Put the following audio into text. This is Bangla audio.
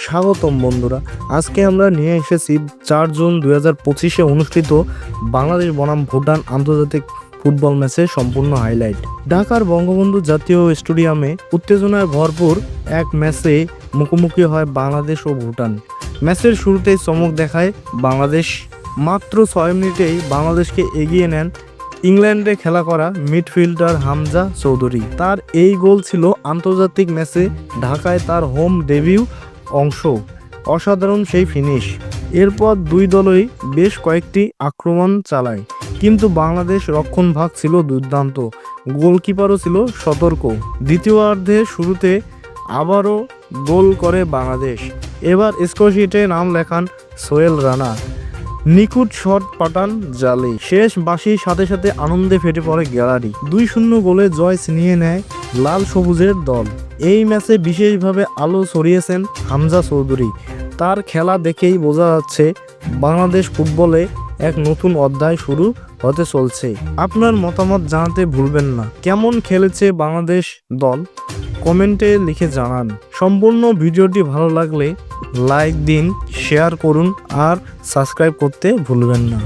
স্বাগতম বন্ধুরা। আজকে আমরা নিয়ে এসেছি 4 জুন 2025-এ অনুষ্ঠিত বাংলাদেশ বনাম ভুটান আন্তর্জাতিক ফুটবল ম্যাচের সম্পূর্ণ হাইলাইট। ঢাকার বঙ্গবন্ধু জাতীয় স্টেডিয়ামে উত্তেজনায় ভরপুর এক ম্যাচে মুখোমুখি হয় বাংলাদেশ ও ভুটান। ম্যাচের শুরুতেই চমক দেখায় বাংলাদেশ। মাত্র 6 মিনিটেই বাংলাদেশকে এগিয়ে নেন ইংল্যান্ডে খেলা করা মিডফিল্ডার হামজা চৌধুরী। তার এই গোল ছিল আন্তর্জাতিক ম্যাচে ঢাকায় তার হোম ডেবিউ অংশ। অসাধারণ সেই ফিনিশ। এরপর দুই দলই বেশ কয়েকটি আক্রমণ চালায়, কিন্তু বাংলাদেশ রক্ষণভাগ ছিল দুর্দান্ত, গোলকিপারও ছিল সতর্ক। দ্বিতীয়ার্ধের শুরুতে আবারও গোল করে বাংলাদেশ। এবার স্কোরশিটে নাম লেখান সোহেল রানা। নিখুঁত শট পাঠান জালে। শেষ বাঁশির সাথে সাথে আনন্দে ফেটে পড়ে গ্যালারি। 2-0 গোলে জয় ছিনিয়ে নেয় লাল সবুজের দল। এই ম্যাচে বিশেষভাবে আলো ছড়িয়েছেন হামজা চৌধুরী। তার খেলা দেখেই বোঝা যাচ্ছে বাংলাদেশ ফুটবলে এক নতুন অধ্যায় শুরু হতে চলছে। আপনার মতামত জানাতে ভুলবেন না। কেমন খেলেছে বাংলাদেশ দল কমেন্টে লিখে জানান। সম্পূর্ণ ভিডিওটি ভালো লাগলে লাইক দিন, শেয়ার করুন আর সাবস্ক্রাইব করতে ভুলবেন না।